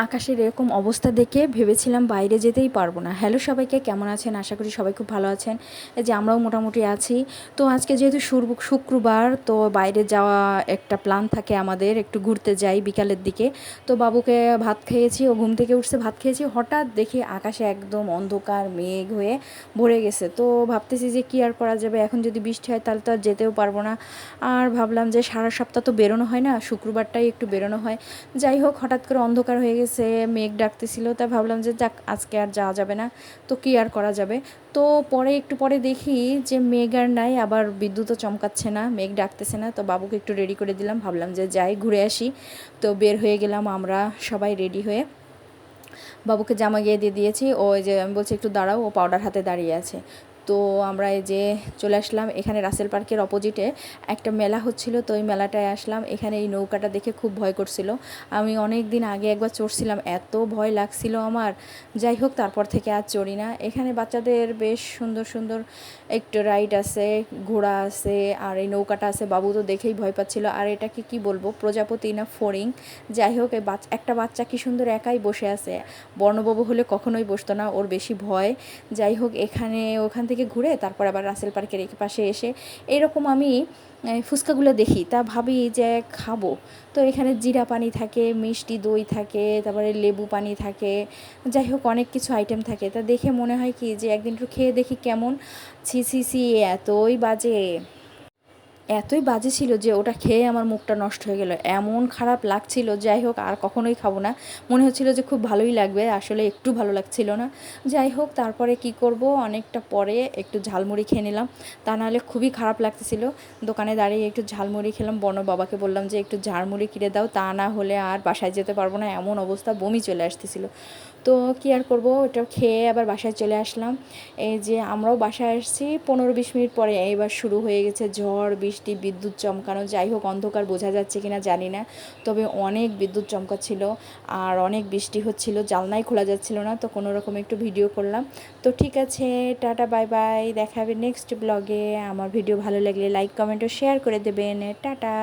আকাশের এরকম অবস্থা দেখে ভেবেছিলাম বাইরে যেতেই পারবো না। হ্যালো সবাইকে, কেমন আছেন? আশা করি সবাই খুব ভালো আছেন। এই যে আমরাও মোটামুটি আছি। তো আজকে যেহেতু শুক্রবার, তো বাইরে যাওয়া একটা প্ল্যান থাকে আমাদের, একটু ঘুরতে যাই বিকালের দিকে। তো বাবুকে ভাত খেয়েছি, ও ঘুম থেকে উঠছে, ভাত খেয়েছি, হঠাৎ দেখি আকাশে একদম অন্ধকার মেঘ হয়ে ভরে গেছে। তো ভাবতেছি যে কী আর করা যাবে, এখন যদি বৃষ্টি হয় তাহলে তো আর যেতেও পারবো না। আর ভাবলাম যে সারা সপ্তাহ তো বেরোনো হয় না, শুক্রবারটাই একটু বেরোনো হয়। যাই হোক, হঠাৎ করে অন্ধকার হয়ে গেছে, মেঘ ডাকতেছিল, তাই ভাবলাম যে যাক, আজকে আর যাওয়া যাবে না, তো কী আর করা যাবে। তো একটু পরে দেখি যে মেঘ আর নাই, আবার বিদ্যুৎও চমকাচ্ছে না, মেঘ ডাকতেছে না। তো বাবুকে একটু রেডি করে দিলাম, ভাবলাম যে যাই ঘুরে আসি। তো বের হয়ে গেলাম আমরা সবাই রেডি হয়ে। বাবুকে জামা গিয়ে দিয়ে দিয়েছি, ও যে আমি বলছি একটু দাঁড়াও, ও পাউডার হাতে দাঁড়িয়ে আছে। তো আমরা এই যে চলে আসলাম এখানে, রাসেল পার্কের অপোজিটে একটা মেলা হচ্ছিল, তো ওই মেলাটায় আসলাম। এখানে এই নৌকাটা দেখে খুব ভয় করছিল, আমি অনেক দিন আগে একবার চড়ছিলাম, এত ভয় লাগছিল আমার। যাই হোক, তারপর থেকে আর চড়ি না। এখানে বাচ্চাদের বেশ সুন্দর সুন্দর একটু রাইড আছে, ঘোড়া আছে, আর এই নৌকাটা আছে। বাবু তো দেখেই ভয় পাচ্ছিল। আর এটাকে কি বলবো, প্রজাপতি না ফড়িং, যাই হোক, এই একটা বাচ্চা কি সুন্দর একাই বসে আছে। বর্ণবাবু হলে কখনোই বসতো না, ওর বেশি ভয়। যাই হোক, ওখান থেকে ঘুরে তারপর আবার রাসেল পার্কের এই পাশে এসে এরকম আমি ফুচকাগুলো দেখি, তা ভাবি যে খাবো। তো এখানে জিরা পানি থাকে, মিষ্টি দই থাকে, তারপরে লেবু পানি থাকে, যাই হোক অনেক কিছু আইটেম থাকে। তা দেখে মনে হয় কি যে একদিন একটু খেয়ে দেখি কেমন। ছি ছি ছি, এতই বাজে, এতই বাজে ছিল যে ওটা খেয়ে আমার মুখটা নষ্ট হয়ে গেল, এমন খারাপ লাগছিল। যাই হোক, আর কখনোই খাবো না। মনে হচ্ছিল যে খুব ভালোই লাগবে, আসলে একটু ভালো লাগছিল না। যাই হোক, তারপরে কি করব, অনেকটা পরে একটু ঝালমুড়ি খেয়ে নিলাম, তা নাহলে খুবই খারাপ লাগতেছিল। দোকানে দাঁড়িয়ে একটু ঝালমুড়ি খেলাম, বাবাকে বললাম যে একটু ঝালমুড়ি কিনে দাও, তা না হলে আর বাসায় যেতে পারবো না, এমন অবস্থা, বমি চলে আসতেছিল। তো কী আর করবো, ওটা খেয়ে আবার বাসায় চলে আসলাম। এই যে আমরাও বাসায় আসছি 15-20 মিনিট পরে, এইবার শুরু হয়ে গেছে ঝড় বৃষ্টি, বিদ্যুৎ চমকানো। যাই হোক, অন্ধকার বোঝা যাচ্ছে কিনা জানি না, তবে অনেক বিদ্যুৎ চমকাচ্ছিল আর অনেক বৃষ্টি হচ্ছিল, জানলাই খোলা যাচ্ছিল না। তো কোনো রকম একটু ভিডিও করলাম। তো ঠিক আছে, টাটা, বাই বাই, দেখা হবে নেক্সট ব্লগে। আমার ভিডিও ভালো লাগলে লাইক কমেন্ট ও শেয়ার করে দেবেন। টাটা।